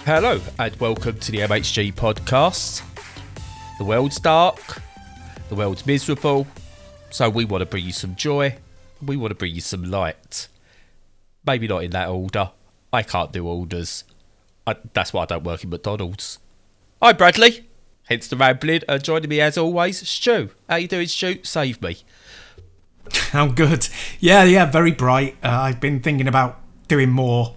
Hello and welcome to the MHG podcast. The world's dark, the world's miserable, so we want to bring you some joy, we want to bring you some light. Maybe not in that order. I can't do orders. That's why I don't work in McDonald's. Hi Bradley, hence the rambling, and joining me as always, Stu. How you doing, Stu? Save me. I'm good. Yeah, very bright. I've been thinking about doing more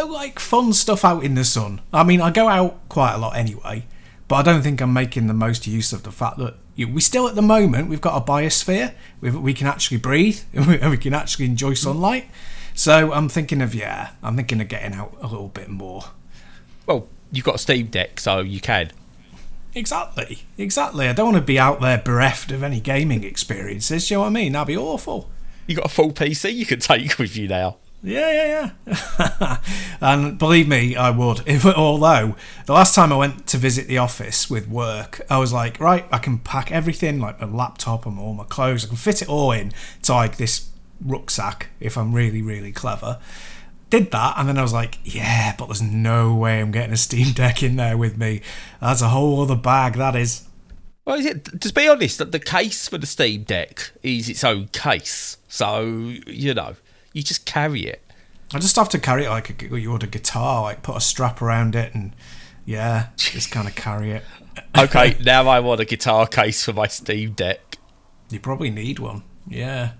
like fun stuff out in the sun. I mean, I go out quite a lot anyway, but I don't think I'm making the most use of the fact that we still, at the moment, we've got a biosphere. We can actually breathe and we can actually enjoy sunlight. So I'm thinking of getting out a little bit more. Well, you've got a Steam Deck, so you can. Exactly. I don't want to be out there bereft of any gaming experiences. Do you know what I mean? That'd be awful. You got a full PC you can take with you now. Yeah. And believe me, I would. Although, the last time I went to visit the office with work, I was like, right, I can pack everything, like my laptop and all my clothes, I can fit it all in to like this rucksack if I'm really, really clever. Did that, and then I was like, yeah, but there's no way I'm getting a Steam Deck in there with me. That's a whole other bag, that is. Well, to be honest, the case for the Steam Deck is its own case. So, you just carry it. I just have to carry it like you would a guitar, like put a strap around it and, yeah, just kind of carry it. Okay, now I want a guitar case for my Steam Deck. You probably need one, yeah.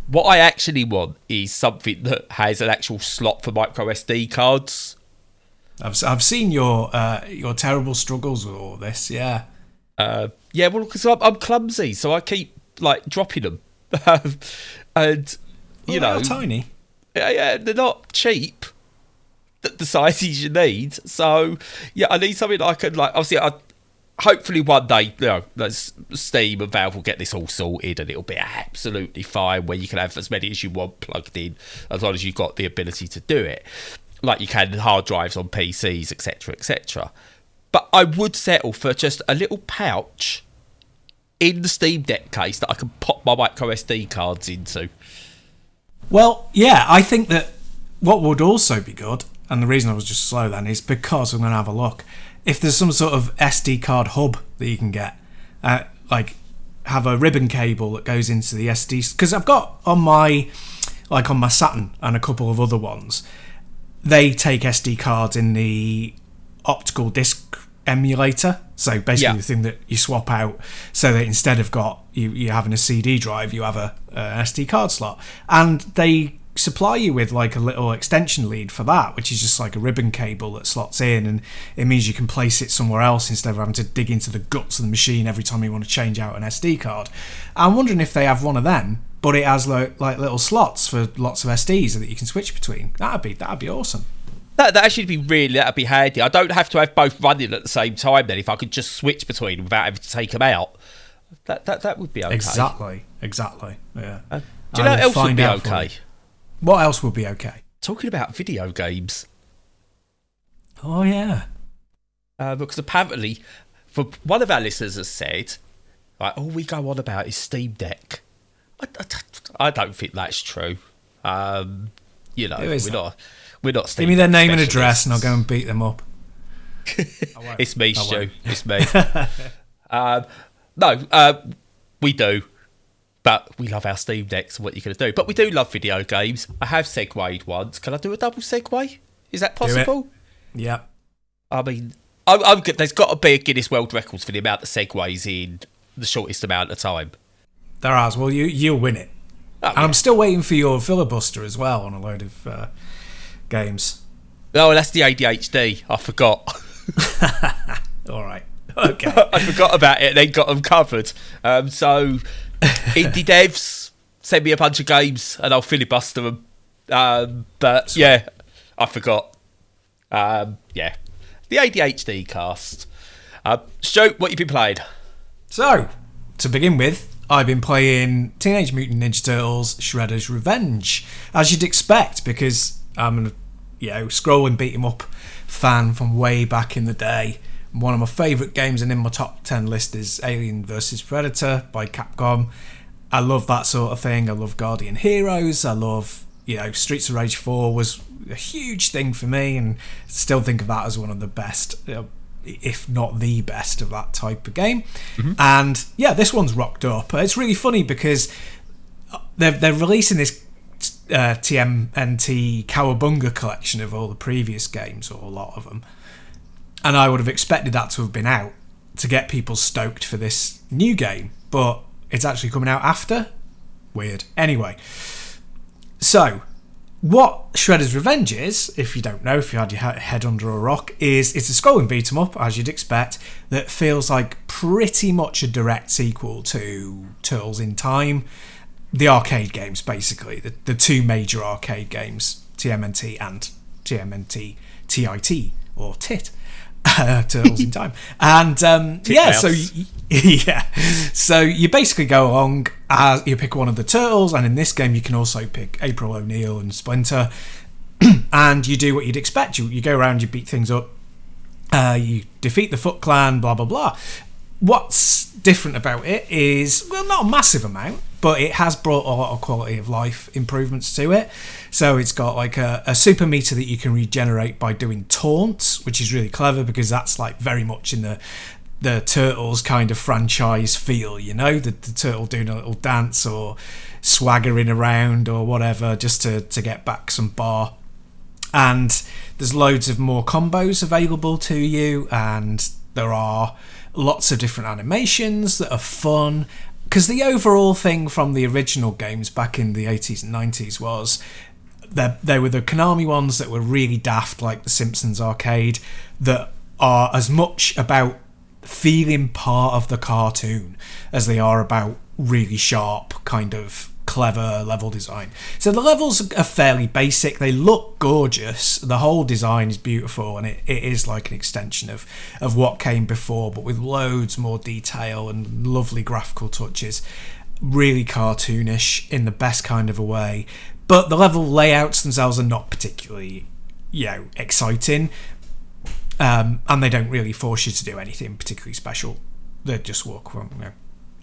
What I actually want is something that has an actual slot for micro SD cards. I've seen your terrible struggles with all this, yeah. Well, because I'm clumsy, so I keep like dropping them, and they're tiny. Yeah, they're not cheap. The sizes you need, so yeah, I need something that I can like. Obviously, hopefully one day, Steam and Valve will get this all sorted, and it'll be absolutely fine where you can have as many as you want plugged in, as long as you've got the ability to do it, like you can hard drives on PCs, etc. But I would settle for just a little pouch in the Steam Deck case that I can pop my micro SD cards into. Well, yeah, I think that what would also be good, and the reason I was just slow then, is because I'm going to have a look. If there's some sort of SD card hub that you can get, like have a ribbon cable that goes into the SD, because I've got on my Saturn and a couple of other ones, they take SD cards in the optical disc emulator, so basically the thing that you swap out, so that instead of you having a CD drive, you have a SD card slot, and they supply you with like a little extension lead for that, which is just like a ribbon cable that slots in, and it means you can place it somewhere else instead of having to dig into the guts of the machine every time you want to change out an SD card. I'm wondering if they have one of them, but it has like little slots for lots of SDs that you can switch between. That'd be awesome. That'd actually be that'd be handy. I don't have to have both running at the same time then, if I could just switch between them without having to take them out. That would be okay. Exactly, yeah. Do you know what else would be okay? What else would be okay? Talking about video games. Oh, yeah. Because apparently, one of our listeners has said, like, all we go on about is Steam Deck. I don't think that's true. We're not Steam Give me their name and specialists. address and I'll go and beat them up. It's me, Stu. It's me. We do. But we love our Steam Decks and what you're going to do. But we do love video games. I have segued once. Can I do a double segue? Is that possible? Yeah. I mean, I'm good. There's got to be a Guinness World Records for the amount of segues in the shortest amount of time. There is. Well, you'll win it. Oh, and I'm still waiting for your filibuster as well on a load of games. Oh, that's the ADHD. I forgot. All right. Okay. I forgot about it. They got them covered. So... Indie devs, send me a bunch of games and I'll filibuster them. But yeah, I forgot. The ADHD cast. Stu, what you been playing? So, to begin with, I've been playing Teenage Mutant Ninja Turtles Shredder's Revenge, as you'd expect, because I'm a scrolling beat 'em up fan from way back in the day. One of my favourite games and in my top 10 list is Alien vs Predator by Capcom. I love that sort of thing. I love Guardian Heroes. I love Streets of Rage 4 was a huge thing for me, and still think of that as one of the best, if not the best, of that type of game. And yeah, this one's rocked up. It's really funny because they're releasing this TMNT Cowabunga collection of all the previous games, or a lot of them, and I would have expected that to have been out to get people stoked for this new game, but it's actually coming out after. Weird. Anyway, so what Shredder's Revenge is, if you don't know, if you had your head under a rock, is it's a scrolling beat 'em up, as you'd expect, that feels like pretty much a direct sequel to Turtles in Time, the arcade games, basically, the two major arcade games, TMNT and TMNT TIT, or TIT. Turtles in Time. And so you basically go along as you pick one of the turtles, and in this game you can also pick April O'Neil and Splinter, and you do what you'd expect. You go around, you beat things up, you defeat the Foot Clan, blah blah blah. What's different about it is, well, not a massive amount, but it has brought a lot of quality of life improvements to it. So it's got like a super meter that you can regenerate by doing taunts, which is really clever because that's like very much in the Turtles kind of franchise feel, the turtle doing a little dance or swaggering around or whatever just to get back some bar. And there's loads of more combos available to you, and there are lots of different animations that are fun, because the overall thing from the original games back in the 80s and 90s was they were the Konami ones that were really daft, like the Simpsons arcade, that are as much about feeling part of the cartoon as they are about really sharp, kind of clever level design. So the levels are fairly basic, they look gorgeous, the whole design is beautiful, and it is like an extension of what came before, but with loads more detail and lovely graphical touches, really cartoonish in the best kind of a way. But the level layouts themselves are not particularly exciting, and they don't really force you to do anything particularly special. They just walk from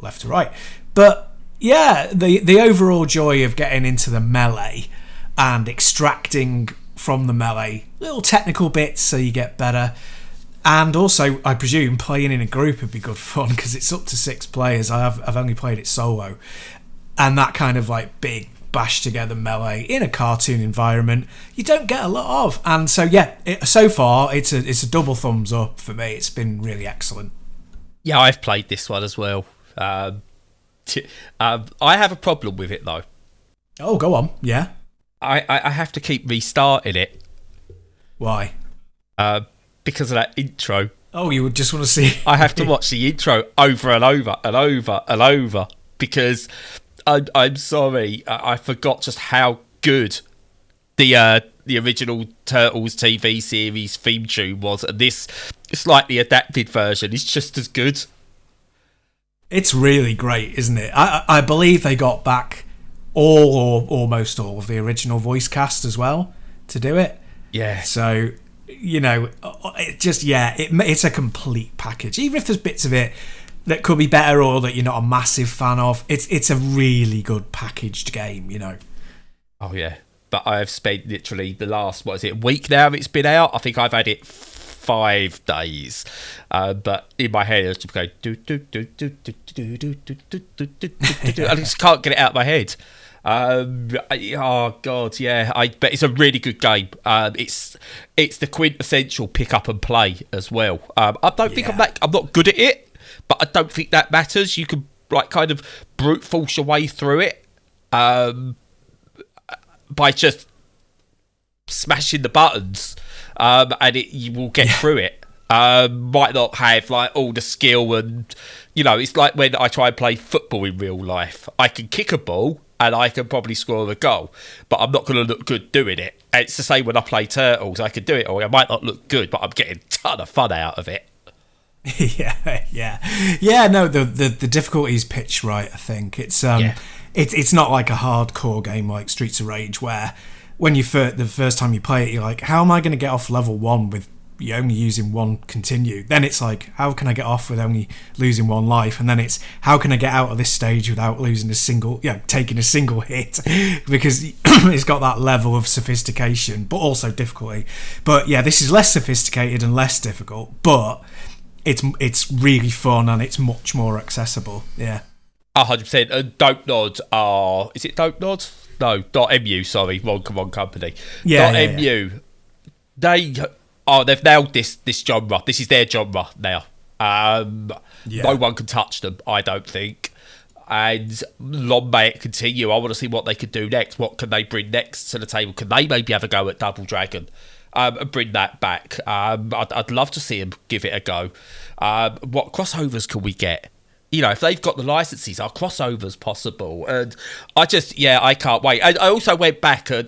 left to right. But yeah, the overall joy of getting into the melee and extracting from the melee little technical bits so you get better, and also I presume playing in a group would be good fun because it's up to 6 players. I've only played it solo, and that kind of like big bash together melee in a cartoon environment you don't get a lot of. And so so far it's a double thumbs up for me. It's been really excellent. Yeah, I've played this one as well. I have a problem with it though. Oh, go on. Yeah. I have to keep restarting it. Why? Because of that intro. Oh, you would just want to see. I have to watch the intro over and over and over and over because I'm sorry, I forgot just how good the original Turtles TV series theme tune was, and this slightly adapted version is just as good. It's really great, isn't it? I believe they got back all or almost all of the original voice cast as well to do it. Yeah. So, it's a complete package. Even if there's bits of it that could be better or that you're not a massive fan of, it's a really good packaged game, Oh, yeah. But I have spent literally the last, week now it's been out? I think I've had it 5 days. But in my head, it's just going I just can't get it out of my head. Oh god, yeah. But it's a really good game. It's the quintessential pick up and play as well. I don't think I'm not good at it, but I don't think that matters. You can kind of brute force your way through it by just smashing the buttons, and you will get through it. Might not have all the skill, and it's like when I try and play football in real life. I can kick a ball and I can probably score a goal, but I'm not going to look good doing it. And it's the same when I play Turtles. I can do it, or I might not look good, but I'm getting a ton of fun out of it. Yeah. No, the difficulty is pitched right. I think it's not like a hardcore game like Streets of Rage where when the first time you play it, you're like, how am I going to get off level 1 with you're only using one continue. Then it's like, how can I get off with only losing one life? And then it's, how can I get out of this stage without losing a single, taking a single hit? Because it's got that level of sophistication, but also difficulty. But yeah, this is less sophisticated and less difficult, but it's really fun and it's much more accessible. Yeah. 100%. Dope Nod are... Is it Dope Nod? No, .mu, sorry. Wrong company. .mu. They've nailed this genre. This is their genre now. No one can touch them, I don't think. And long may it continue. I want to see what they could do next. What can they bring next to the table? Can they maybe have a go at Double Dragon and bring that back? I'd love to see them give it a go. What crossovers can we get? If they've got the licenses, are crossovers possible? And I can't wait. I also went back and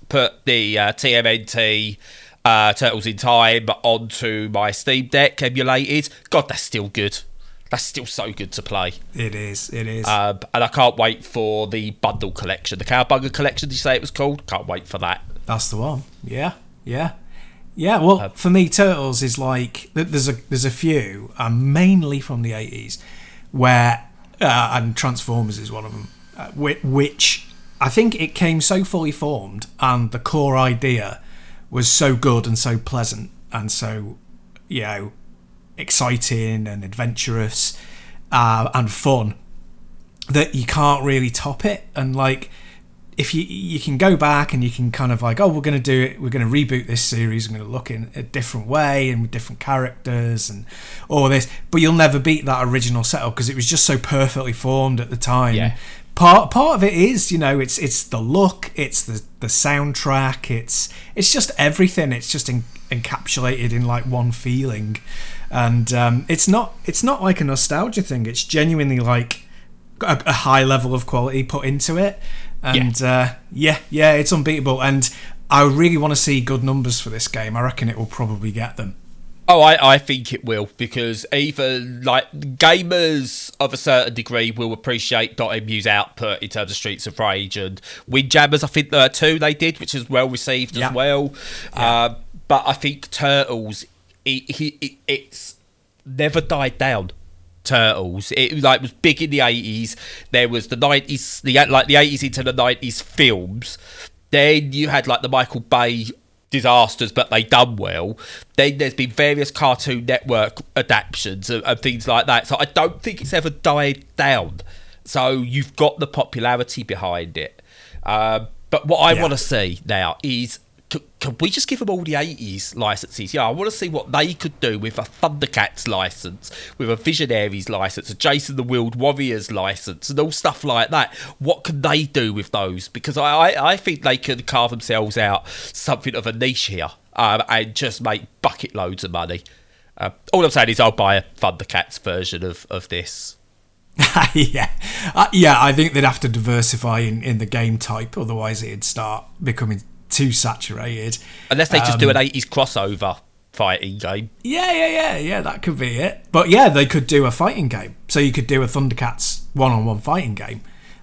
put the TMNT Turtles in Time onto my Steam Deck emulated. God, that's still good. That's still so good to play. It is. And I can't wait for the bundle collection. The Cowbugger collection, did you say it was called? Can't wait for that. That's the one. Yeah. Well, for me, Turtles is like there's a few, mainly from the 80s, where and Transformers is one of them, which I think it came so fully formed, and the core idea was so good and so pleasant and so exciting and adventurous and fun that you can't really top it. And like, if you can go back and you can kind of like, we're going to do it, we're going to reboot this series, we're going to look in a different way and with different characters and all this, but you'll never beat that original setup because it was just so perfectly formed at the time. Yeah. Part of it is, it's the look, it's the soundtrack, it's just everything. It's just encapsulated in like one feeling, and it's not like a nostalgia thing. It's genuinely like a high level of quality put into it. And it's unbeatable. And I really want to see good numbers for this game. I reckon it will probably get them. Oh, I think it will, because even like gamers of a certain degree will appreciate .mu's output in terms of Streets of Rage and Windjammers. I think there are two they did, which is well received as well. Yeah. But I think Turtles, it's never died down. Turtles, it was big in the 80s. There was the 90s, the 80s into the 90s films. Then you had like the Michael Bay disasters, but they done well. Then there's been various Cartoon Network adaptions and things like that. So I don't think it's ever died down. So you've got the popularity behind it. But what I want to see now is, can we just give them all the 80s licenses? I want to see what they could do with a Thundercats license, with a Visionaries license, a Jason the Wheeled Warriors license, and all stuff like that. What can they do with those? Because I think they can carve themselves out something of a niche here and just make bucket loads of money. All I'm saying is I'll buy a Thundercats version of this. I think they'd have to diversify in the game type, otherwise it'd start becoming too saturated. Unless they just do an 80s crossover fighting game. Yeah, that could be it. But yeah, they could do a fighting game. So you could do a Thundercats one-on-one fighting game.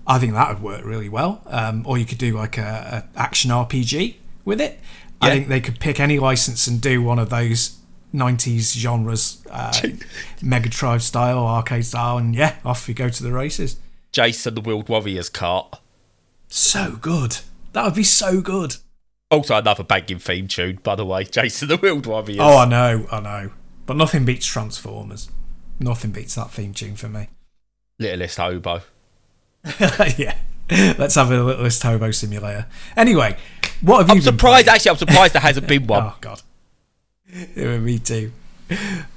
I think that would work really well. Or you could do like a action RPG with it. Yeah. I think they could pick any license and do one of those 90s genres, Mega Drive style, arcade style, and off you go to the races. Jason the Wheeled Warriors kart. So good. That would be so good. Also another banging theme tune, by the way. Jason the Wheeled Warriors. Oh, I know. But nothing beats Transformers. Nothing beats that theme tune for me. Littlest Hobo. Yeah. Let's have a Littlest Hobo simulator. Anyway, what have you been surprised. Actually, I'm surprised there hasn't been one. Oh, God. Yeah, me too.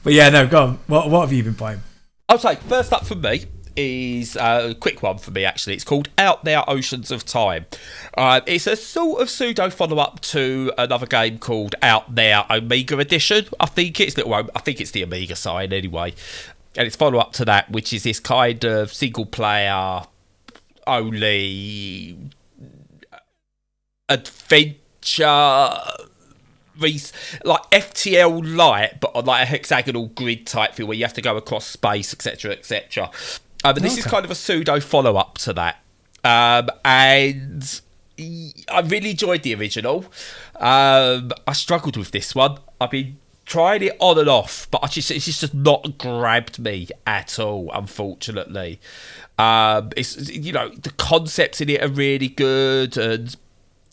But yeah, no, go on. What have you been playing? I'll say, first up for me is a quick one for me, actually. It's called Out There Oceans of Time. It's a sort of pseudo follow-up to another game called Out There Amiga Edition. I think it's the Amiga side anyway. And it's follow-up to that, which is this kind of single-player only adventure, like FTL light, but on like a hexagonal grid type feel where you have to go across space, etc., etc. But this is kind of a pseudo follow-up to that. And I really enjoyed the original. I struggled with this one. I've been trying it on and off, but it's just not grabbed me at all, unfortunately. It's the concepts in it are really good, and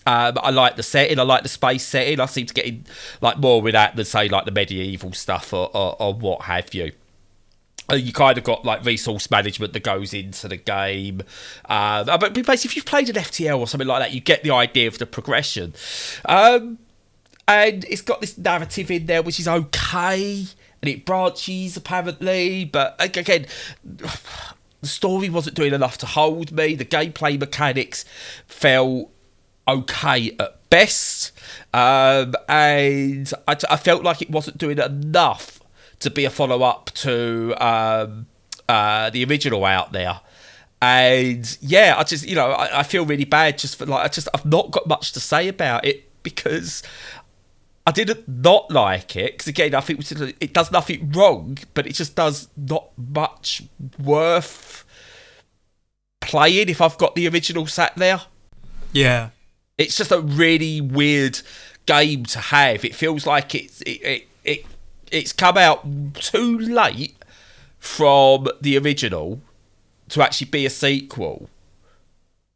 I like the setting. I like the space setting. I seem to get in like more with that than say like the medieval stuff or what have you. You kind of got like resource management that goes into the game, but basically if you've played an FTL or something like that, you get the idea of the progression, and it's got this narrative in there which is okay, and it branches apparently, but again, the story wasn't doing enough to hold me. The gameplay mechanics felt okay at best, and I felt like it wasn't doing enough to be a follow-up to the original out there. And yeah, I just, I feel really bad just for like, I've not got much to say about it because I didn't not like it. Because again, I think it does nothing wrong, but it just does not much worth playing if I've got the original sat there. Yeah. It's just a really weird game to have. It feels like it's come out too late from the original to actually be a sequel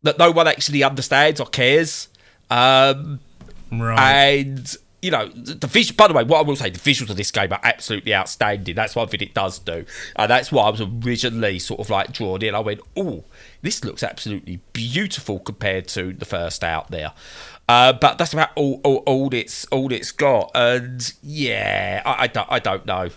that no one actually understands or cares. Right. And, the visual, by the way, what I will say, the visuals of this game are absolutely outstanding. That's one thing it does do. And that's why I was originally sort of like drawn in. I went, oh, this looks absolutely beautiful compared to the first out there. But that's about all it's got, and yeah, I don't know.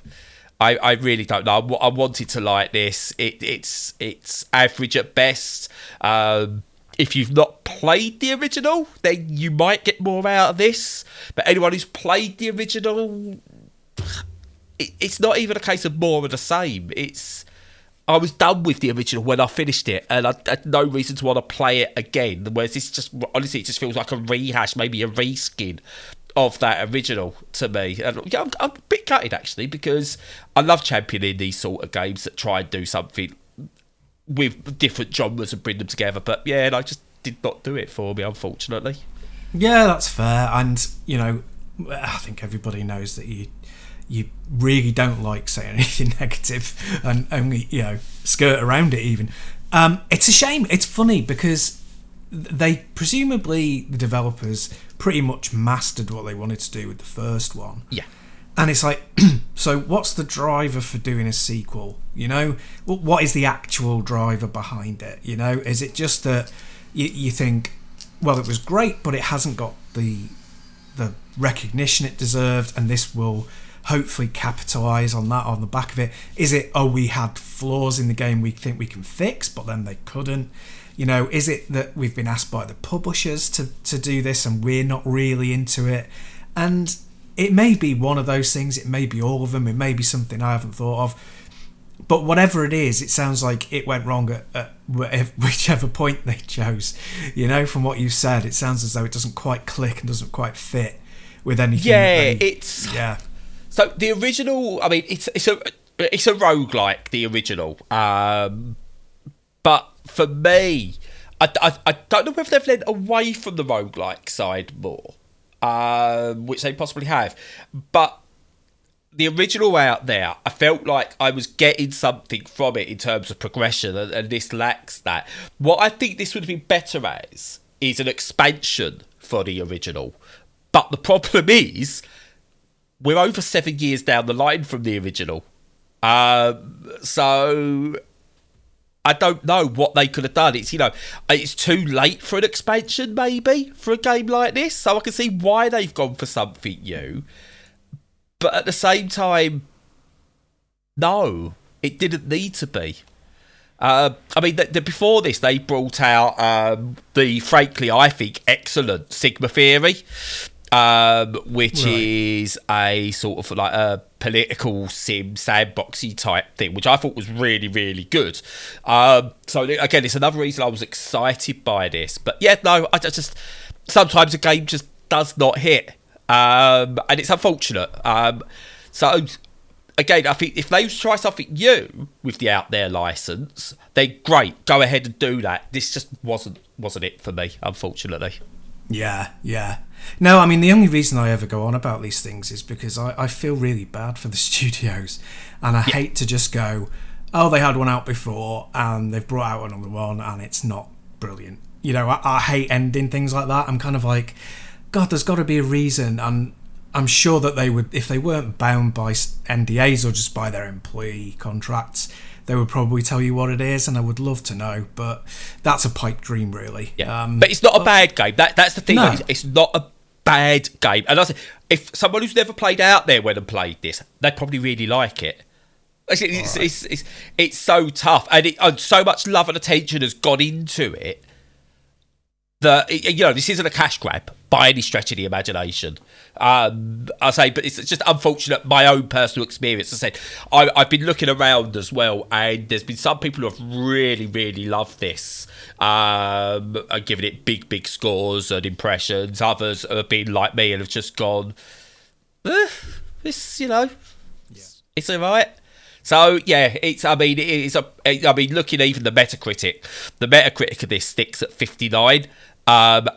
I really don't know. I wanted to like this. It's average at best. If you've not played the original, then you might get more out of this. But anyone who's played the original, it's not even a case of more of the same. I was done with the original when I finished it, and I had no reason to want to play it again. Whereas this honestly, it just feels like a rehash, maybe a reskin of that original to me. And yeah, I'm a bit gutted actually, because I love championing these sort of games that try and do something with different genres and bring them together. But yeah, and I just did not do it for me, unfortunately. Yeah, that's fair. And I think everybody knows that you really don't like saying anything negative and only skirt around it even. It's a shame. It's funny because they presumably, the developers, pretty much mastered what they wanted to do with the first one. Yeah. And it's like, so what's the driver for doing a sequel? What is the actual driver behind it? Is it just that you think, well, it was great, but it hasn't got the recognition it deserved, and this will hopefully capitalise on that on the back of it? Is it, we had flaws in the game we think we can fix, but then they couldn't? Is it that we've been asked by the publishers to do this and we're not really into it? And it may be one of those things, it may be all of them, it may be something I haven't thought of. But whatever it is, it sounds like it went wrong at whichever point they chose. From what you said, it sounds as though it doesn't quite click and doesn't quite fit with anything. Yeah, So the original, I mean, it's a roguelike, the original. But for me, I don't know whether they've led away from the roguelike side more, which they possibly have. But the original out there, I felt like I was getting something from it in terms of progression, and this lacks that. What I think this would be better as is an expansion for the original. But the problem is, we're over 7 years down the line from the original. So I don't know what they could have done. It's too late for an expansion, maybe, for a game like this. So I can see why they've gone for something new. But at the same time, no, it didn't need to be. I mean, before this, they brought out the, frankly, I think, excellent Sigma Theory, which is a sort of like a political sim sandboxy type thing, which I thought was really, really good. So again, it's another reason I was excited by this. But yeah, no, I just sometimes a game just does not hit, and it's unfortunate. So again, I think if they try something new with the Out There license, then great, go ahead and do that. This just wasn't it for me, unfortunately. Yeah. No, I mean, the only reason I ever go on about these things is because I feel really bad for the studios, and I hate to just go, oh, they had one out before and they've brought out another one and it's not brilliant. You know, I hate ending things like that. I'm kind of like, God, there's got to be a reason. And I'm sure that they would, if they weren't bound by NDAs or just by their employee contracts, they would probably tell you what it is, and I would love to know. But that's a pipe dream, really. Yeah. But it's not a bad game. That's the thing. No. It's not a bad game. And I say, if someone who's never played Out There went and played this, they'd probably really like it. It's so tough, and so much love and attention has gone into it that, you know, this isn't a cash grab by any stretch of the imagination. I say, but it's just unfortunate. My own personal experience. I said, I've been looking around as well, and there's been some people who have really, really loved this, and given it big scores and impressions. Others have been like me and have just gone, it's, you know, it's all right. So yeah, looking even the Metacritic of this sticks at 59, and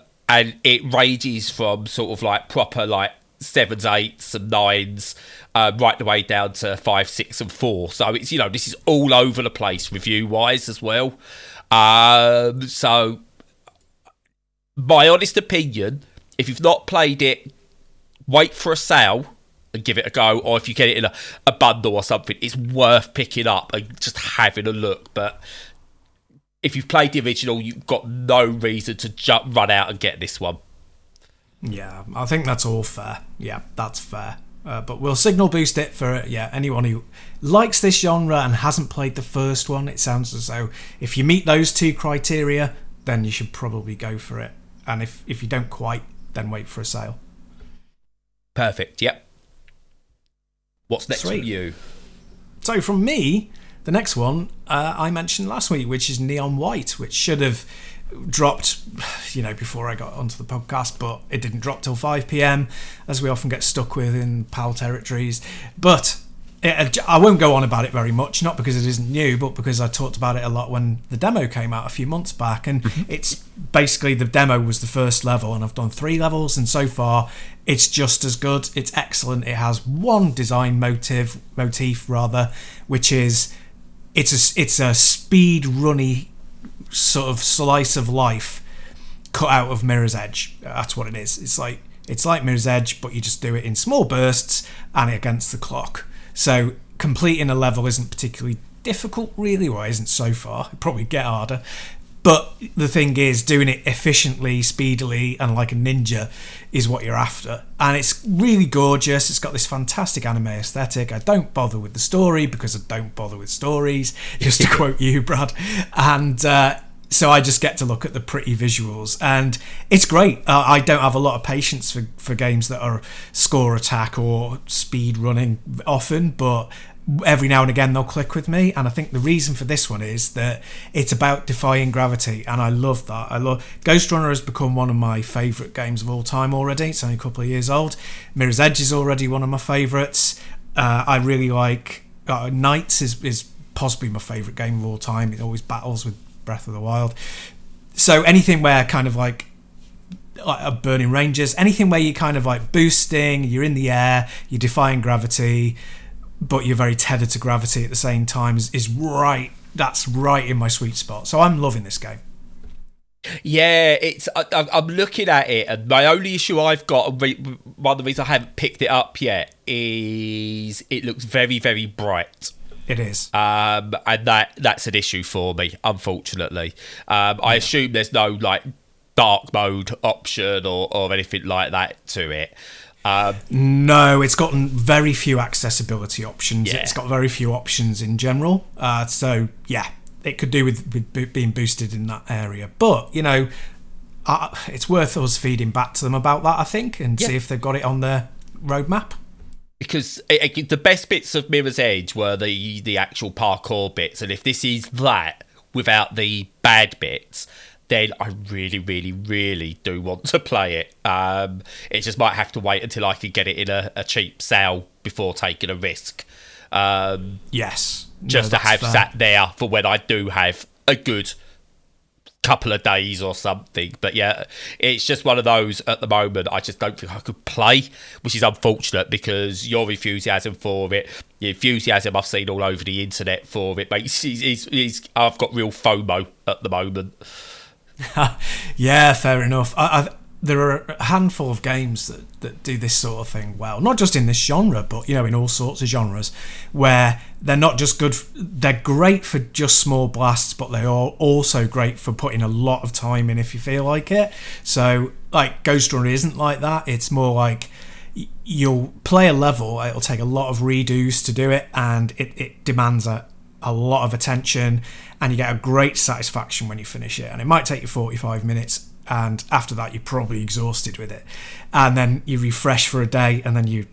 it ranges from sort of like proper like 7s, 8s, and 9s, right the way down to 5, 6, and 4. So it's, you know, this is all over the place review wise as well. So my honest opinion, if you've not played it, wait for a sale and give it a go, or if you get it in a bundle or something, it's worth picking up and just having a look. But if you've played the original, you've got no reason to run out and get this one. Yeah, I think that's all fair. Yeah, that's fair. But we'll signal boost it for anyone who likes this genre and hasn't played the first one. It sounds as though if you meet those two criteria, then you should probably go for it. And if you don't quite, then wait for a sale. Perfect, yep. What's next for you? So from me, the next one I mentioned last week, which is Neon White, which should have dropped, you know, before I got onto the podcast, but it didn't drop till 5 p.m, as we often get stuck with in PAL territories. But I won't go on about it very much, not because it isn't new, but because I talked about it a lot when the demo came out a few months back. And it's basically, the demo was the first level, and I've done 3 levels, and so far it's just as good. It's excellent. It has one design motif, which is it's a speed runny sort of slice of life cut out of Mirror's Edge. That's what it is. It's like Mirror's Edge, but you just do it in small bursts and against the clock. So completing a level isn't particularly difficult, really. Well, it isn't so far. It'll probably get harder. But the thing is, doing it efficiently, speedily, and like a ninja is what you're after. And it's really gorgeous. It's got this fantastic anime aesthetic. I don't bother with the story because I don't bother with stories, just to quote you, Brad. And so I just get to look at the pretty visuals. And it's great. I don't have a lot of patience for games that are score attack or speed running often, but every now and again they'll click with me. And I think the reason for this one is that it's about defying gravity, and I love that. Ghost Runner has become one of my favourite games of all time already. It's only a couple of years old. Mirror's Edge is already one of my favourites. I really like Knights is possibly my favourite game of all time. It always battles with Breath of the Wild. So anything where kind of like Burning Rangers, anything where you're kind of like boosting, you're in the air, you're defying gravity, but you're very tethered to gravity at the same time is right. That's right in my sweet spot. So I'm loving this game. Yeah, I'm looking at it, and my only issue I've got, one of the reasons I haven't picked it up yet, is it looks very, very bright. It is. And that's an issue for me, unfortunately. I assume there's no like dark mode option or anything like that to it. No, it's gotten very few accessibility options. Yeah. It's got very few options in general. So yeah, it could do with being boosted in that area. But you know, it's worth us feeding back to them about that, I think, and see if they've got it on their roadmap. Because the best bits of Mirror's Edge were the actual parkour bits, and if this is that without the bad bits, then I really, really, really do want to play it. It just might have to wait until I can get it in a cheap sale before taking a risk. Yes. Just No, to have that's fair. sat there for when I do have a good couple of days or something. But yeah, it's just one of those at the moment I just don't think I could play, which is unfortunate because your enthusiasm for it, the enthusiasm I've seen all over the internet for it, mate, I've got real FOMO at the moment. Yeah, fair enough. There are a handful of games that do this sort of thing well, not just in this genre, but in all sorts of genres, where they're not just good. They're great for just small blasts, but they are also great for putting a lot of time in if you feel like it. So, like Ghost Runner isn't like that. It's more like you'll play a level, it'll take a lot of redos to do it, and it demands a lot of attention, and you get a great satisfaction when you finish it. And it might take you 45 minutes. And after that, you're probably exhausted with it. And then you refresh for a day, and then you're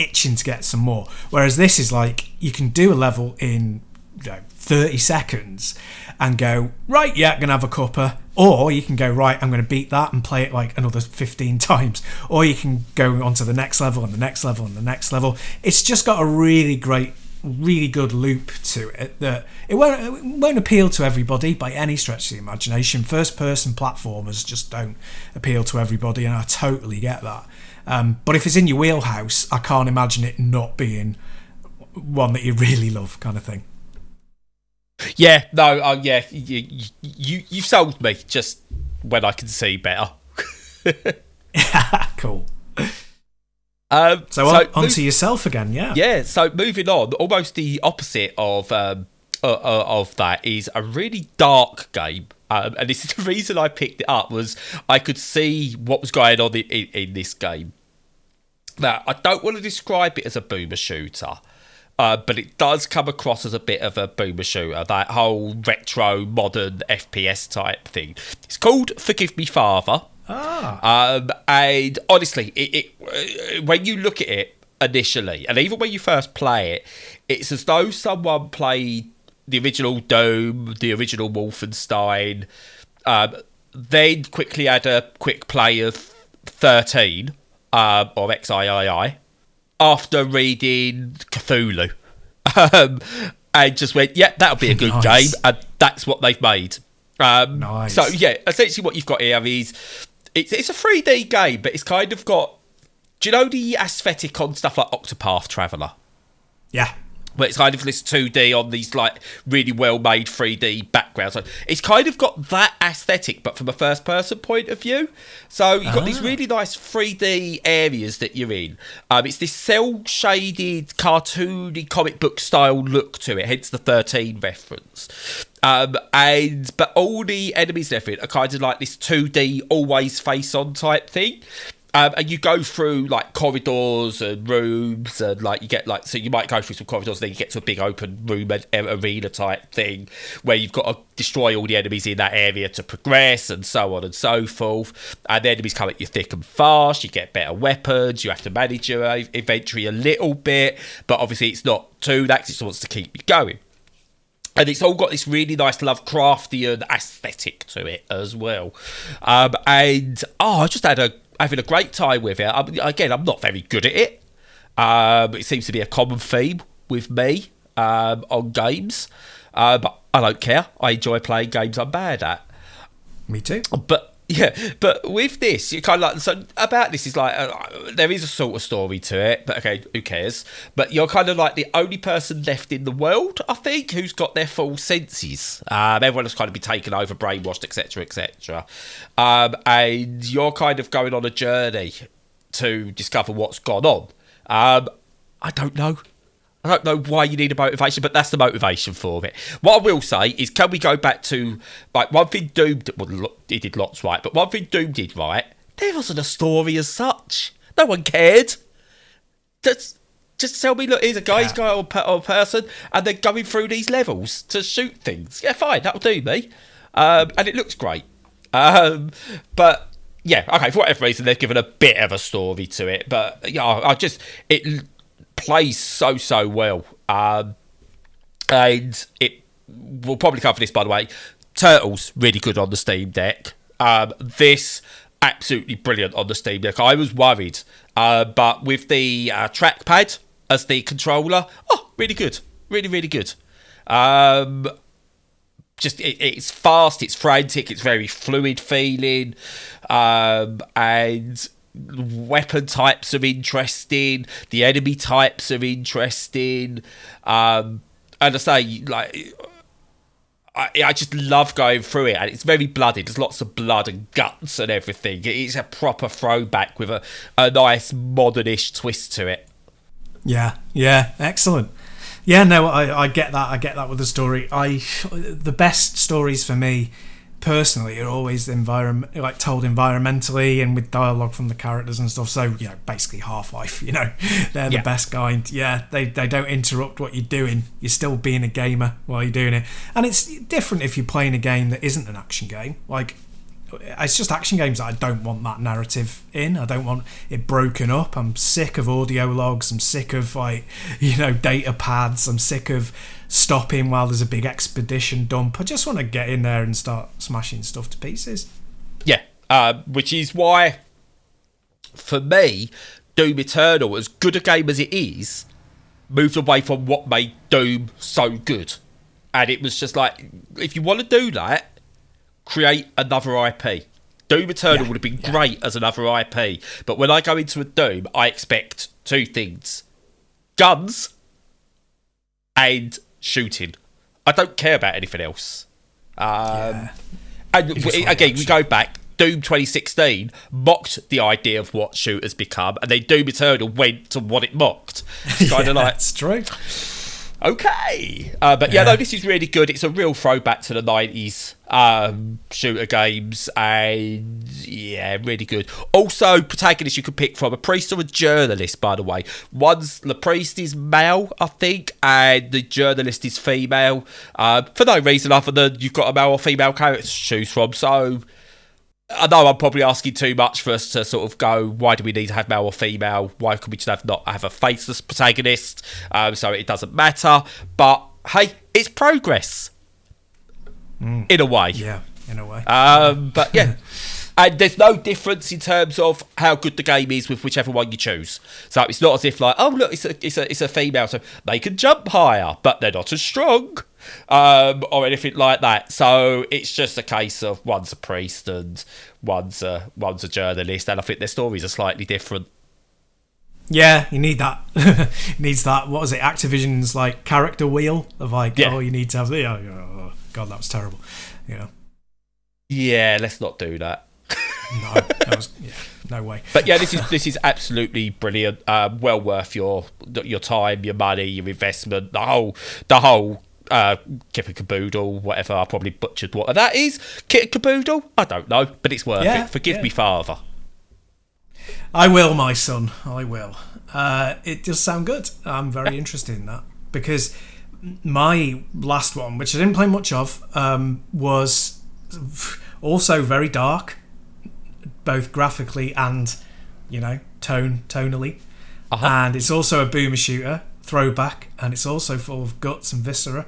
itching to get some more. Whereas this is like, you can do a level in 30 seconds and go, right, yeah, I'm going to have a cuppa. Or you can go, right, I'm going to beat that and play it like another 15 times. Or you can go on to the next level and the next level and the next level. It's just got a really good loop to it that it won't appeal to everybody by any stretch of the imagination. First person platformers just don't appeal to everybody, and I totally get that. But if it's in your wheelhouse, I can't imagine it not being one that you really love, kind of thing. Yeah, no, yeah, you sold me just when I can see better. Cool. So on to yourself again, yeah. Yeah, so moving on, almost the opposite of that is a really dark game. And this is the reason I picked it up, was I could see what was going on in this game. Now, I don't want to describe it as a boomer shooter, but it does come across as a bit of a boomer shooter, that whole retro, modern FPS type thing. It's called Forgive Me Father. And honestly, it when you look at it initially, and even when you first play it, it's as though someone played the original Doom, the original Wolfenstein, then quickly had a quick play of 13, or XIII, after reading Cthulhu, and just went, yeah, that'll be a good game, and that's what they've made. Nice. So yeah, essentially what you've got here is it's a 3D game, but it's kind of got, do you know the aesthetic on stuff like Octopath Traveler? Yeah. Where it's kind of this 2D on these like really well made 3D backgrounds. So it's kind of got that aesthetic, but from a first person point of view. So you've got these really nice 3D areas that you're in. It's this cell shaded, cartoony comic book style look to it, hence the 13 reference. But all the enemies and everything are kind of like this 2D always face on type thing. And you go through like corridors and rooms, and like you get like, so you might go through some corridors, then you get to a big open room and arena type thing where you've got to destroy all the enemies in that area to progress, and so on and so forth. And the enemies come at you thick and fast. You get better weapons. You have to manage your inventory a little bit, but obviously it's not too that, 'cause it just wants to keep you going. And it's all got this really nice Lovecraftian aesthetic to it as well. I just having a great time with it. I'm not very good at it. It seems to be a common theme with me on games. But I don't care. I enjoy playing games I'm bad at. Me too. But with this, you kind of like, so about this is like, there is a sort of story to it, but okay, who cares? But you're kind of like the only person left in the world, I think, who's got their full senses. Everyone has kind of been taken over, brainwashed, etc., etc. And you're kind of going on a journey to discover what's gone on. I don't know why you need a motivation, but that's the motivation for it. What I will say is, can we go back to, like, one thing Doom did, well, he did lots right, but one thing Doom did right, there wasn't a story as such. No one cared. Just tell me, look, here's a guy, he's going on a person, and they're going through these levels to shoot things. Yeah, fine, that'll do me. And it looks great. But, yeah, okay, for whatever reason, they've given a bit of a story to it, but, yeah, it plays so well, and we'll probably cover this, by the way. Turtles really good on the Steam Deck. This absolutely brilliant on the Steam Deck. I was worried, but with the trackpad as the controller, really good. Really, really good. Just it's fast, it's frantic, it's very fluid feeling, and weapon types are interesting, the enemy types are interesting, and I say, like, I just love going through it, and it's very bloody. There's lots of blood and guts and everything. It's a proper throwback with a nice modernish twist to it. Yeah, excellent. Yeah, no, I get that. I get that with the story. The best stories for me personally are always told environmentally and with dialogue from the characters and stuff. So, basically Half-Life, they're the best kind. Yeah, they don't interrupt what you're doing. You're still being a gamer while you're doing it. And it's different if you're playing a game that isn't an action game. Like, it's just action games that I don't want that narrative in. I don't want it broken up. I'm sick of audio logs. I'm sick of data pads. I'm sick of stopping while there's a big expedition dump. I just want to get in there and start smashing stuff to pieces. Yeah, which is why, for me, Doom Eternal, as good a game as it is, moved away from what made Doom so good. And it was just like, if you want to do that, create another IP. Doom Eternal would have been great as another IP, but when I go into a Doom, I expect two things: guns and shooting. I don't care about anything else. And again, we go back. Doom 2016 mocked the idea of what shooters become, and then Doom Eternal went to what it mocked. It's kind of like, that's true. Okay, but no, this is really good. It's a real throwback to the 90s shooter games, and really good. Also, protagonists you could pick from: a priest or a journalist, by the way. The priest is male, I think, and the journalist is female, for no reason other than you've got a male or female character to choose from. So I know I'm probably asking too much for us to sort of go, why do we need to have male or female? Why could we just not have a faceless protagonist? So it doesn't matter. But hey, it's progress. In a way. Yeah, in a way. But yeah. And there's no difference in terms of how good the game is with whichever one you choose. So it's not as if like, oh look, it's a female, so they can jump higher, but they're not as strong, or anything like that. So it's just a case of one's a priest and one's a journalist, and I think their stories are slightly different. Yeah, you need that. It needs that. What was it? Activision's like character wheel of like, oh, you need to have the. Oh God, that was terrible. Yeah, let's not do that. No way. But yeah, this is absolutely brilliant. Well worth your time, your money, your investment, the whole kit and caboodle, whatever. I probably butchered what that is. Kit and caboodle? I don't know, but it's worth it. Forgive me, Father. I will, my son. I will. It does sound good. I'm very interested in that, because my last one, which I didn't play much of, was also very dark, both graphically and tonally. And it's also a boomer shooter throwback, and it's also full of guts and viscera.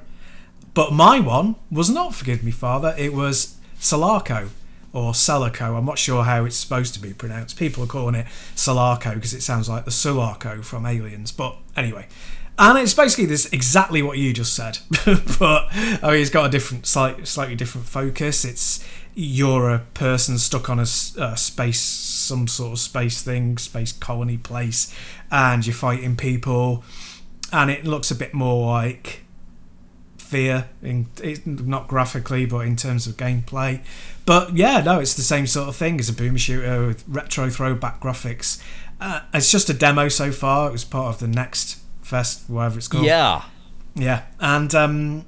But my one was not Forgive Me Father. It was Selaco, or Selaco. I'm not sure how it's supposed to be pronounced. People are calling it Selaco because it sounds like the Sulaco from Aliens. But anyway, and it's basically this exactly what you just said, but it's got a slightly different focus. You're a person stuck on a space, some sort of space thing, space colony place, and you're fighting people, and it looks a bit more like Fear, not graphically, but in terms of gameplay. But it's the same sort of thing as a boomer shooter with retro throwback graphics. It's just a demo so far. It was part of the Next Fest, whatever it's called. Yeah, and and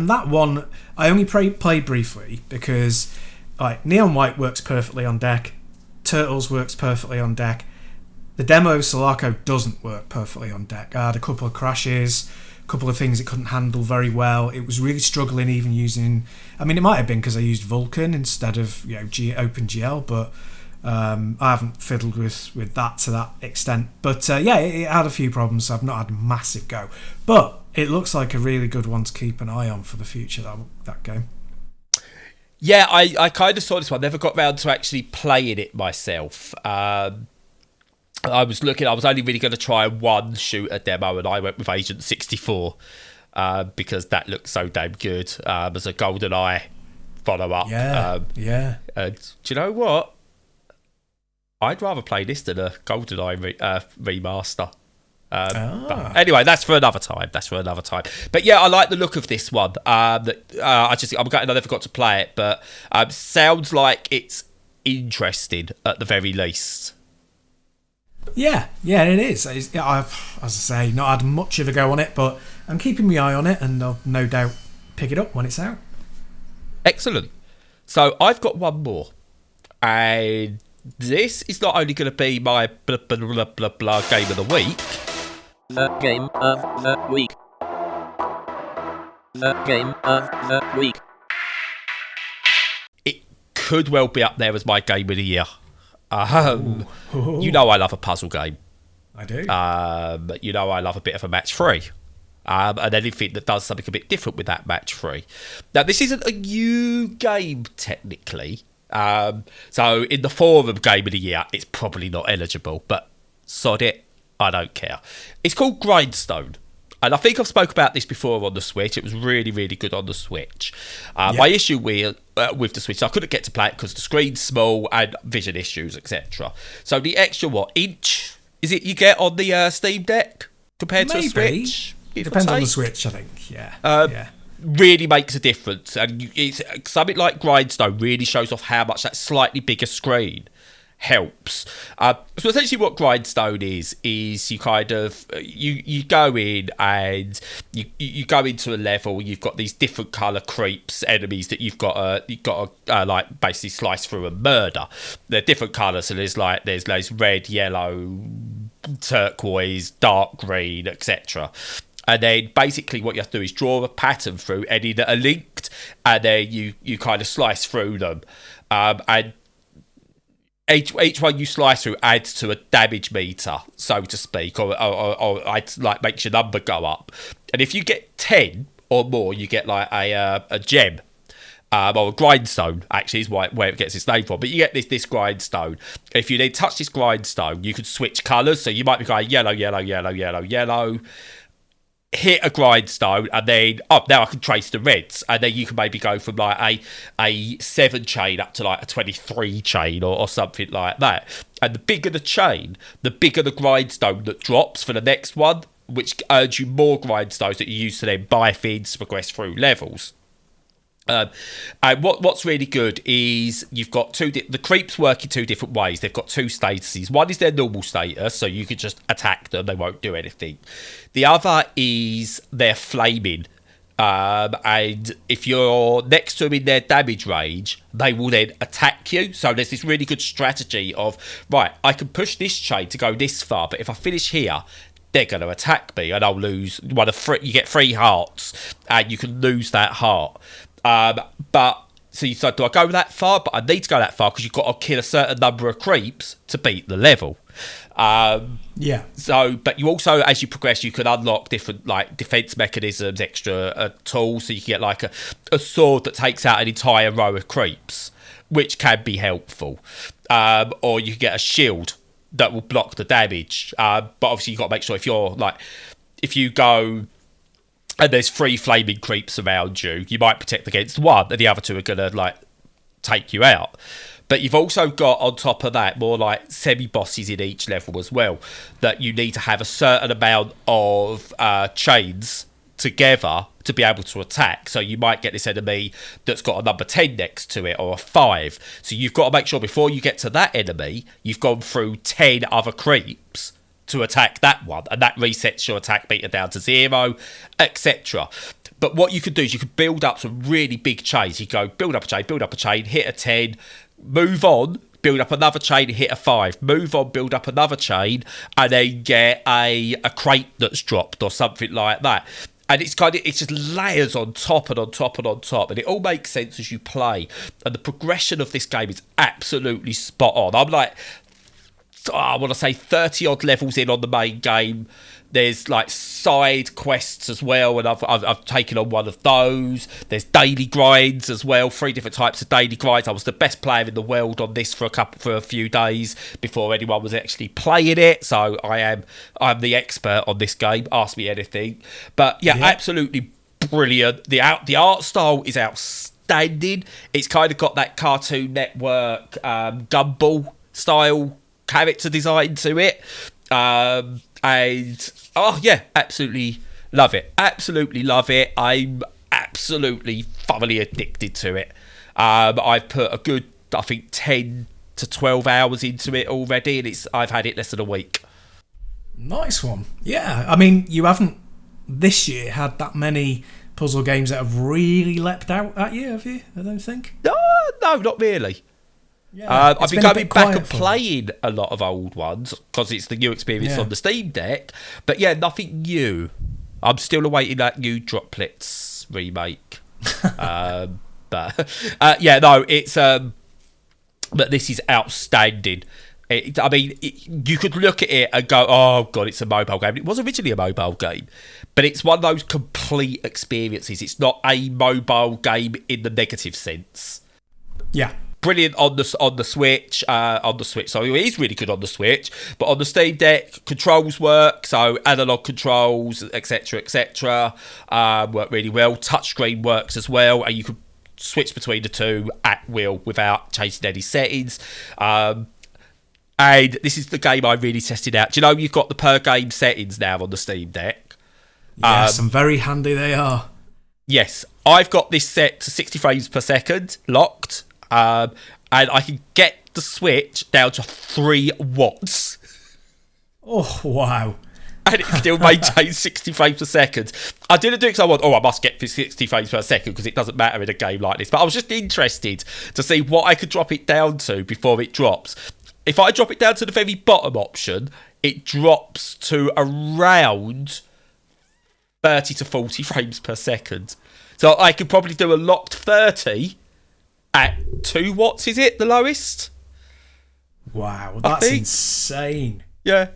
that one I only played briefly because Neon White works perfectly on deck, Turtles works perfectly on deck. The demo of Selaco doesn't work perfectly on deck. I had a couple of crashes, a couple of things it couldn't handle very well. It was really struggling even using. I mean, it might have been because I used Vulkan instead of OpenGL, but I haven't fiddled with that to that extent. But it had a few problems. So I've not had a massive go, but it looks like a really good one to keep an eye on for the future. That game. Yeah, I kind of saw this one. Never got round to actually playing it myself. I was only really going to try one shooter demo, and I went with Agent 64 because that looked so damn good as a GoldenEye follow-up. Yeah. And do you know what? I'd rather play this than a GoldenEye remaster. But anyway, that's for another time. But yeah, I like the look of this one. I'm gutted I never got to play it, but sounds like it's interesting at the very least. Yeah, it is. I've, as I say, not had much of a go on it, but I'm keeping my eye on it, and I'll no doubt pick it up when it's out. Excellent. So I've got one more, and this is not only going to be my blah, blah, blah, blah, blah game of the week. The game of the week. The game of the week. It could well be up there as my game of the year. You know I love a puzzle game. I do. You know I love a bit of a match 3. And anything that does something a bit different with that match 3. Now, this isn't a new game, technically. So in the forum game of the year, it's probably not eligible, but sod it, I don't care. It's called Grindstone. And I think I've spoke about this before on the Switch. It was really, really good on the Switch. My issue with the Switch, I couldn't get to play it because the screen's small and vision issues, etc. So the extra, inch is it you get on the Steam Deck compared to a Switch? It depends on the Switch, I think. Yeah. Really makes a difference. And it's something like Grindstone really shows off how much that slightly bigger screen helps. So essentially what Grindstone is you kind of you go in and you go into a level. You've got these different colour creeps, enemies that you've got to like basically slice through and murder. They're different colours, so there's red, yellow, turquoise, dark green, etc. And then basically what you have to do is draw a pattern through any that are linked, and then you kind of slice through them, and each one you slice through adds to a damage meter, so to speak, or like makes your number go up. And if you get 10 or more, you get like a gem, or a grindstone. Actually, is where it gets its name from. But you get this grindstone. If you then touch this grindstone, you can switch colours. So you might be going yellow, yellow, yellow, yellow, yellow. Hit a grindstone, and then now I can trace the reds, and then you can maybe go from like a 7 chain up to like a 23 chain or something like that. And the bigger the chain, the bigger the grindstone that drops for the next one, which earns you more grindstones that you use to then buy things to progress through levels. And what's really good is you've got the creeps work in 2 different ways. They've got 2 statuses. One is their normal status, so you can just attack them, they won't do anything. The other is their flaming, and if you're next to them in their damage range, they will then attack you. So there's this really good strategy of, right, I can push this chain to go this far, but if I finish here, they're going to attack me, and I'll lose one of 3. You get 3 hearts, and you can lose that heart. But so you decide, do I go that far? But I need to go that far because you've got to kill a certain number of creeps to beat the level. So, but you also, as you progress, you can unlock different like defense mechanisms, extra tools. So you can get like a sword that takes out an entire row of creeps, which can be helpful. Or you can get a shield that will block the damage. But obviously, you've got to make sure if you go and there's 3 flaming creeps around you, you might protect against one, and the other 2 are going to like take you out. But you've also got, on top of that, more like semi-bosses in each level as well, that you need to have a certain amount of chains together to be able to attack. So you might get this enemy that's got a number 10 next to it, or a 5. So you've got to make sure before you get to that enemy, you've gone through 10 other creeps to attack that one, and that resets your attack meter down to 0, etc. But what you could do is you could build up some really big chains. You go build up a chain, hit a 10, move on, build up another chain, hit a 5, move on, build up another chain, and then get a crate that's dropped or something like that. And it's just layers on top and on top and on top, and it all makes sense as you play. And the progression of this game is absolutely spot on. I'm like I want to say 30 odd levels in on the main game. There's like side quests as well, and I've taken on one of those. There's daily grinds as well, 3 different types of daily grinds. I was the best player in the world on this for a few days before anyone was actually playing it. So I'm the expert on this game. Ask me anything. But yeah, absolutely brilliant. The art style is outstanding. It's kind of got that Cartoon Network Gumball style character design to it. And oh yeah, absolutely love it. Absolutely love it. I'm absolutely thoroughly addicted to it. I've put a good, I think, 10 to 12 hours into it already, and I've had it less than a week. Nice one. Yeah, I mean, you haven't this year had that many puzzle games that have really leapt out at you, have you? I don't think. No, not really. Yeah, I've been going back and playing a lot of old ones because it's the new experience on the Steam Deck. But yeah, nothing new. I'm still awaiting that new Droplets remake. But yeah, no, it's but this is outstanding. You could look at it and go, "Oh God, it's a mobile game." It was originally a mobile game, but it's one of those complete experiences. It's not a mobile game in the negative sense. Yeah. Brilliant on the Switch. So it is really good on the Switch. But on the Steam Deck, controls work. So analog controls, etc., work really well. Touchscreen works as well, and you can switch between the two at will without changing any settings. And this is the game I really tested out. Do you know you've got the per game settings now on the Steam Deck? Yes, and very handy they are. Yes, I've got this set to 60 frames per second locked. And I can get the Switch down to 3 watts. Oh, wow. And it still maintains 60 frames per second. I didn't do it because I must get 60 frames per second because it doesn't matter in a game like this. But I was just interested to see what I could drop it down to before it drops. If I drop it down to the very bottom option, it drops to around 30 to 40 frames per second. So I could probably do a locked 30 at 2 watts, is it the lowest? Wow, that's insane. Yeah.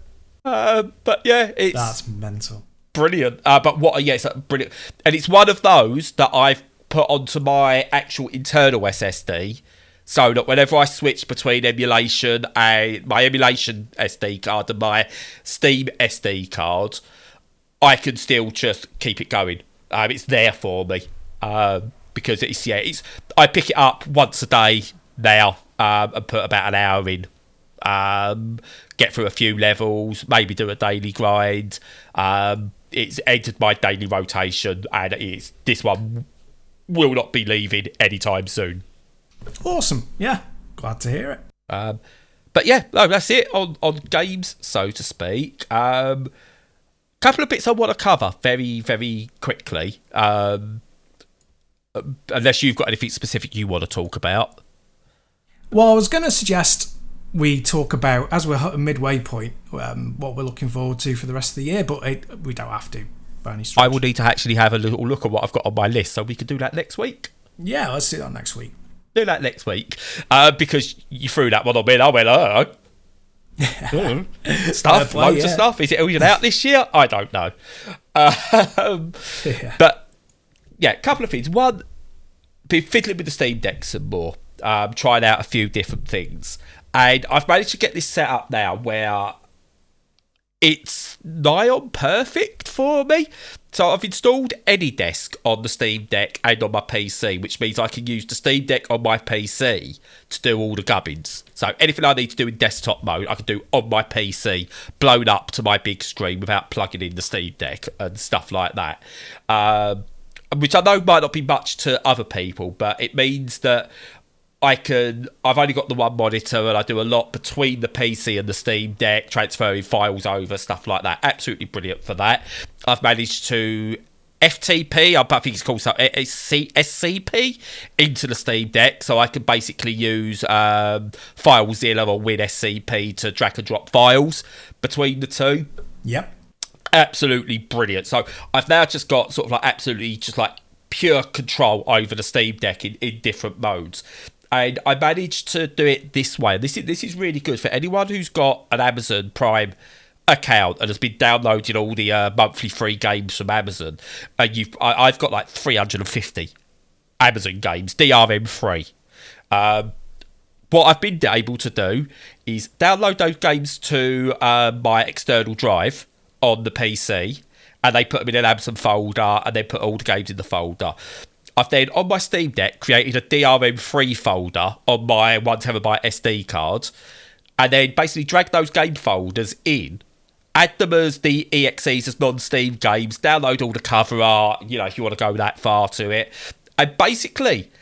But yeah, that's mental. Brilliant. It's brilliant. And it's one of those that I've put onto my actual internal SSD so that whenever I switch between emulation and my emulation SD card and my Steam SD card, I can still just keep it going. It's there for me. Because I pick it up once a day now and put about an hour in, get through a few levels, maybe do a daily grind. It's entered my daily rotation, and this one will not be leaving anytime soon. Awesome, yeah, glad to hear it. But yeah, no, that's it on games, so to speak. Couple of bits I want to cover very, very quickly. Unless you've got anything specific you want to talk about. Well, I was going to suggest we talk about, as we're at a midway point, what we're looking forward to for the rest of the year, but we don't have to, by any stretch. I will need to actually have a little look at what I've got on my list, so we could do that next week. Yeah, let's do that next week. Because you threw that one on me and I went, stuff, loads of stuff. Is it even out this year? I don't know. But yeah, a couple of things. One, been fiddling with the Steam Deck some more, trying out a few different things. And I've managed to get this set up now where it's nigh on perfect for me. So I've installed AnyDesk on the Steam Deck and on my PC, which means I can use the Steam Deck on my PC to do all the gubbins. So anything I need to do in desktop mode, I can do on my PC, blown up to my big screen without plugging in the Steam Deck and stuff like that. Which I know might not be much to other people, but it means that I've only got the one monitor and I do a lot between the PC and the Steam Deck, transferring files over, stuff like that. Absolutely brilliant for that. I've managed to FTP, I think it's called SCP, into the Steam Deck, so I can basically use FileZilla or WinSCP to drag and drop files between the two. Yep. Absolutely brilliant. So I've now just got sort of like absolutely just like pure control over the Steam Deck in different modes. And I managed to do it this way. This is really good for anyone who's got an Amazon Prime account and has been downloading all the monthly free games from Amazon. And I've got like 350 Amazon games, DRM free. What I've been able to do is download those games to my external drive on the PC, and they put them in an Amazon folder, and then put all the games in the folder. I've then, on my Steam Deck, created a DRM-free folder on my 1TB SD card, and then basically drag those game folders in, add them as the EXEs as non-Steam games, download all the cover art, if you want to go that far to it, and basically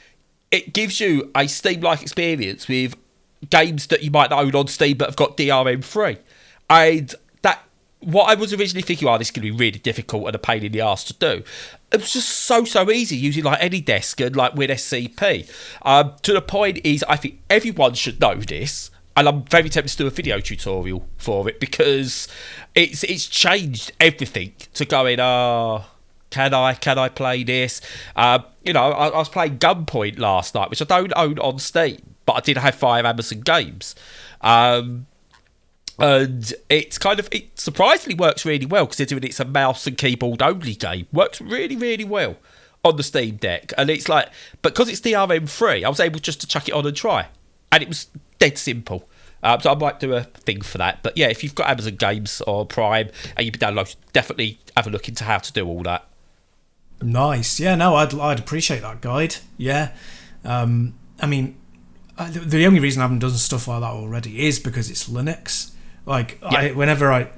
it gives you a Steam-like experience with games that you might own on Steam but have got DRM-free. And what I was originally thinking, this is going to be really difficult and a pain in the arse to do. It was just so easy using like AnyDesk and like WinSCP. To the point is, I think everyone should know this, and I'm very tempted to do a video tutorial for it because it's changed everything to going, can I play this? I was playing Gunpoint last night, which I don't own on Steam, but I did have 5 Amazon games. And it surprisingly works really well, considering it's a mouse and keyboard only game. Works really, really well on the Steam Deck. And it's like, because it's DRM free, I was able just to chuck it on and try. And it was dead simple. So I might do a thing for that. But yeah, if you've got Amazon Games or Prime and you've been downloading, definitely have a look into how to do all that. Nice. Yeah, no, I'd appreciate that guide. Yeah. The only reason I haven't done stuff like that already is because it's Linux. Like, yeah. Whenever I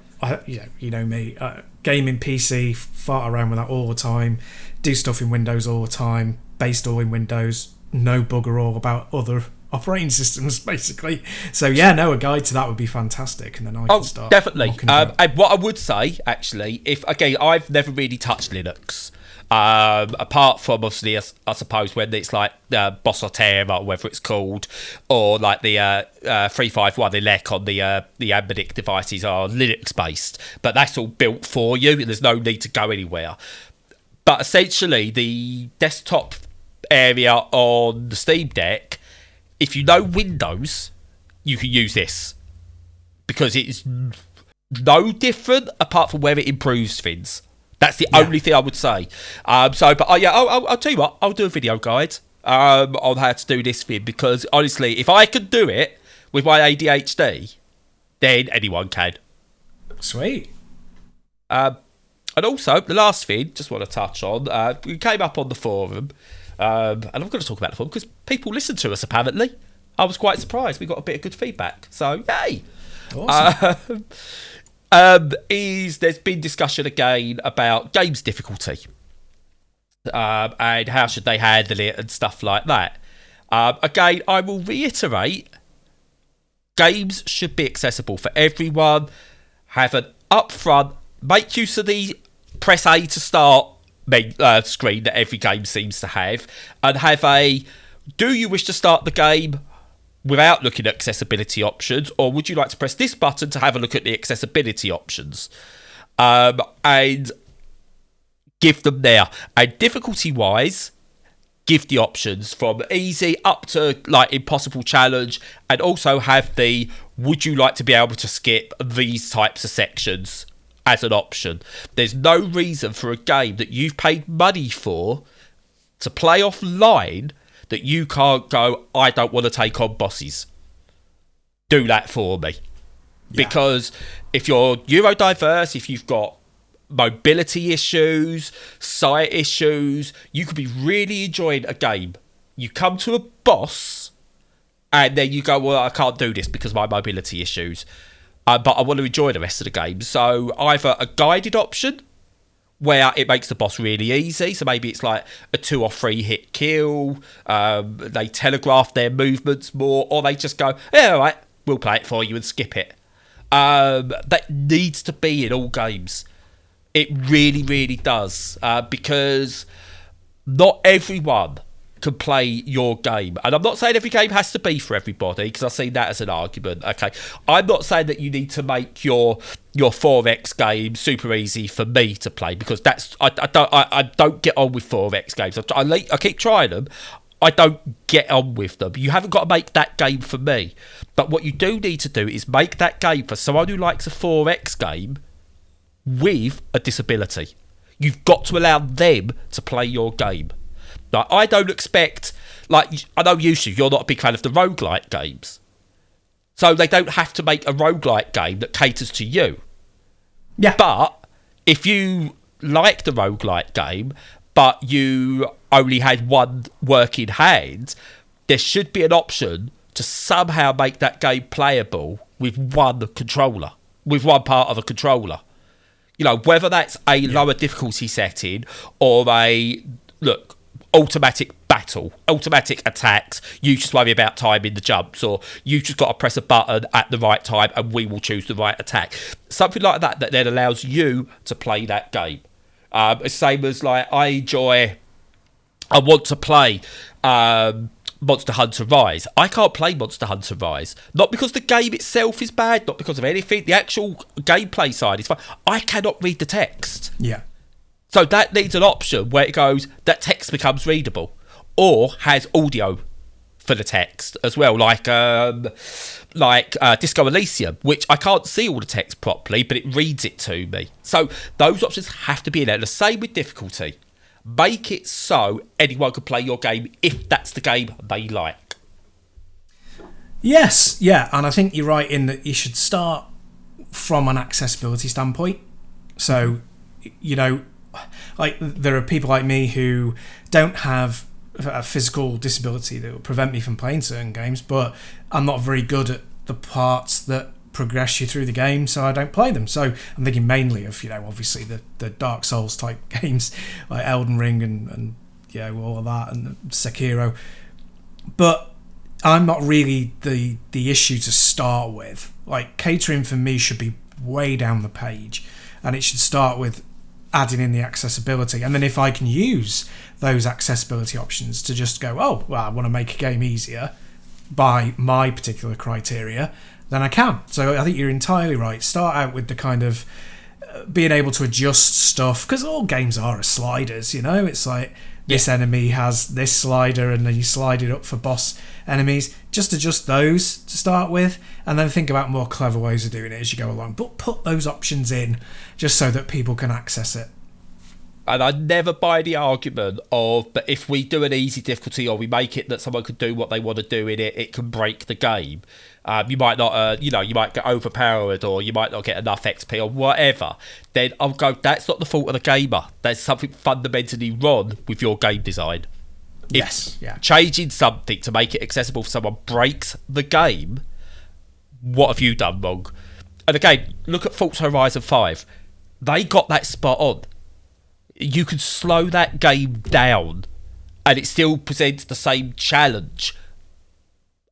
you know me, gaming PC, fart around with that all the time, do stuff in Windows all the time, based all in Windows, no bugger all about other operating systems, basically. So yeah, no, a guide to that would be fantastic, and then I can start. Definitely. And what I would say, actually, I've never really touched Linux. Apart from obviously, I suppose when it's like Boss or whatever it's called, or like the 351 elec on the Ambidix devices are Linux based, but that's all built for you, and there's no need to go anywhere. But essentially, the desktop area on the Steam Deck, if you know Windows, you can use this because it's no different apart from where it improves things. That's the only thing I would say. I'll tell you what, I'll do a video guide on how to do this thing, because honestly, if I could do it with my ADHD, then anyone can. Sweet. And also, the last thing, just want to touch on, we came up on the forum, and I'm going to talk about the forum because people listen to us, apparently. I was quite surprised. We got a bit of good feedback. So, yay. Awesome. There's been discussion again about games difficulty and how should they handle it and stuff like that. Again, I will reiterate, games should be accessible for everyone. Have an upfront, make use of the press A to start screen that every game seems to have, and have a, do you wish to start the game without looking at accessibility options, or would you like to press this button to have a look at the accessibility options? And give them there. And difficulty-wise, give the options from easy up to like impossible challenge, and also have the, would you like to be able to skip these types of sections as an option. There's no reason for a game that you've paid money for to play offline that you can't go, I don't want to take on bosses. Do that for me. Yeah. Because if you're neurodiverse, if you've got mobility issues, sight issues, you could be really enjoying a game. You come to a boss and then you go, well, I can't do this because of my mobility issues. But I want to enjoy the rest of the game. So either a guided option where it makes the boss really easy, so maybe it's like a 2 or 3 hit kill, they telegraph their movements more, or they just go, yeah, all right, we'll play it for you and skip it. That needs to be in all games. It really, really does, because not everyone can play your game. And I'm not saying every game has to be for everybody, because I see that as an argument. Okay, I'm not saying that you need to make your 4X game super easy for me to play, because that's I don't get on with 4X games. I keep trying them. I don't get on with them. You haven't got to make that game for me. But what you do need to do is make that game for someone who likes a 4X game with a disability. You've got to allow them to play your game. Like, I don't expect... Like, I know you're not a big fan of the roguelike games. So they don't have to make a roguelike game that caters to you. Yeah. But if you like the roguelike game, but you only had one working hand, there should be an option to somehow make that game playable with one controller, with one part of a controller. You know, whether that's a lower difficulty setting or automatic battle, automatic attacks, you just worry about timing the jumps, or you just got to press a button at the right time and we will choose the right attack. Something like that then allows you to play that game. Same as, like, I want to play Monster Hunter Rise. I can't play Monster Hunter Rise. Not because the game itself is bad, not because of anything. The actual gameplay side is fine. I cannot read the text. Yeah. So that needs an option where it goes, that text becomes readable, or has audio for the text as well, like Disco Elysium, which I can't see all the text properly, but it reads it to me. So those options have to be in there. The same with difficulty. Make it so anyone can play your game if that's the game they like. Yes, yeah, and I think you're right in that you should start from an accessibility standpoint. So, you know, like, there are people like me who don't have a physical disability that will prevent me from playing certain games, but I'm not very good at the parts that progress you through the game, so I don't play them. So I'm thinking mainly of, you know, obviously the Dark Souls type games like Elden Ring and you know, all of that, and Sekiro. But I'm not really the issue to start with. Like, catering for me should be way down the page, and it should start with adding in the accessibility, and then if I can use those accessibility options to just go, oh, well, I want to make a game easier by my particular criteria, then I can. So I think you're entirely right. Start out with the kind of being able to adjust stuff, because all games are sliders, you know. It's like, this enemy has this slider, and then you slide it up for boss enemies. Just adjust those to start with, and then think about more clever ways of doing it as you go along. But put those options in just so that people can access it. And I never buy the argument of, but if we do an easy difficulty, or we make it that someone can do what they want to do in it, it can break the game. You might not, you might get overpowered, or you might not get enough XP, or whatever. Then I'll go, that's not the fault of the gamer. There's something fundamentally wrong with your game design. Yes, yeah. Changing something to make it accessible for someone breaks the game, what have you done wrong? And again, look at Forza Horizon 5. They got that spot on. You can slow that game down, and it still presents the same challenge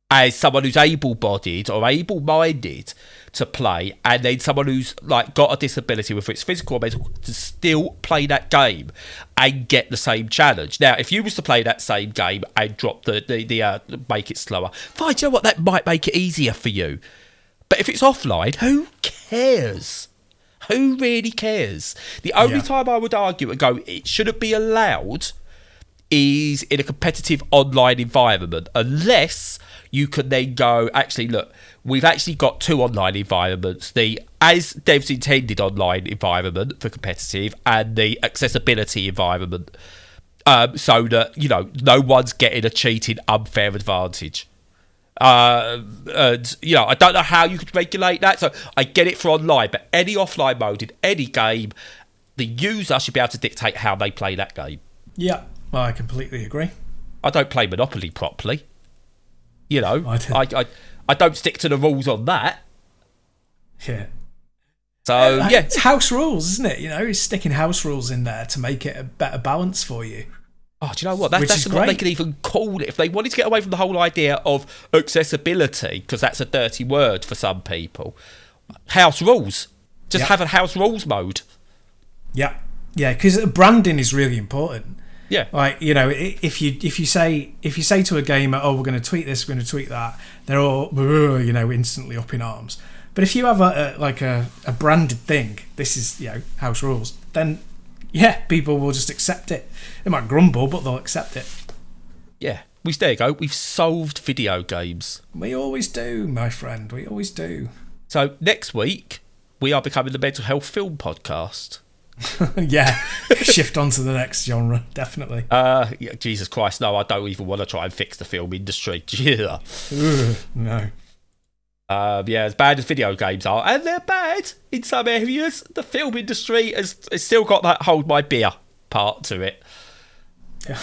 as someone who's able-bodied or able-minded to play, and then someone who's, like, got a disability, whether it's physical or mental, to still play that game and get the same challenge. Now, if you was to play that same game and drop the make it slower, fine, you know what, that might make it easier for you. But if it's offline, who cares? Who really cares? The only time I would argue and go, it shouldn't be allowed, is in a competitive online environment, unless you can then go, actually, look, we've actually got two online environments, the as devs intended online environment for competitive and the accessibility environment, so that, you know, no one's getting a cheating unfair advantage. And, you know, I don't know how you could regulate that, so I get it for online, but any offline mode in any game, the user should be able to dictate how they play that game. Yeah, well, I completely agree. I don't play Monopoly properly. You know, I don't stick to the rules on that. Yeah. So, yeah. It's house rules, isn't it? You know, it's sticking house rules in there to make it a better balance for you. Oh, do you know what? That's what they could even call it. If they wanted to get away from the whole idea of accessibility, because that's a dirty word for some people, house rules. Just have a house rules mode. Yeah. Yeah, because branding is really important. Yeah. Like, you know, if you say to a gamer, oh, we're going to tweet this, we're going to tweet that, they're all, you know, instantly up in arms. But if you have a branded thing, this is, you know, house rules, then people will just accept it. They might grumble, but they'll accept it. Yeah. there you go. We've solved video games. We always do, my friend. We always do. So next week, we are becoming the Mental Health Film Podcast. Yeah, shift on to the next genre, definitely. Yeah, Jesus Christ, no, I don't even want to try and fix the film industry. Yeah. No. Yeah, as bad as video games are, and they're bad in some areas, the film industry has still got that hold my beer part to it. Yeah.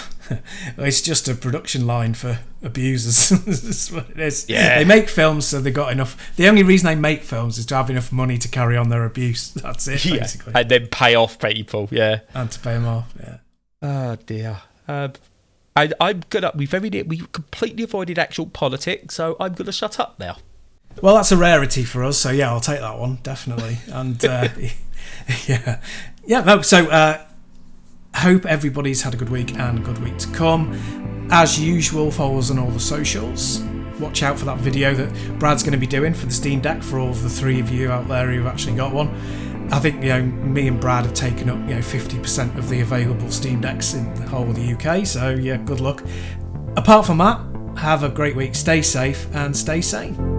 It's just a production line for abusers. That's what it is. Yeah. They make films so they got enough. The only reason they make films is to have enough money to carry on their abuse. That's it, basically. And then pay off people, yeah. And to pay them off, yeah. Oh, dear. And I'm gonna. We completely avoided actual politics, so I'm gonna shut up now. Well, that's a rarity for us, so yeah, I'll take that one, definitely. And yeah. No, so hope everybody's had a good week and a good week to come. As usual, follow us on all the socials. Watch out for that video that Brad's going to be doing for the Steam Deck for all of the three of you out there who've actually got one. I think, me and Brad have taken up, 50% of the available Steam Decks in the whole of the UK, so yeah, good luck. Apart from that, have a great week, stay safe and stay sane.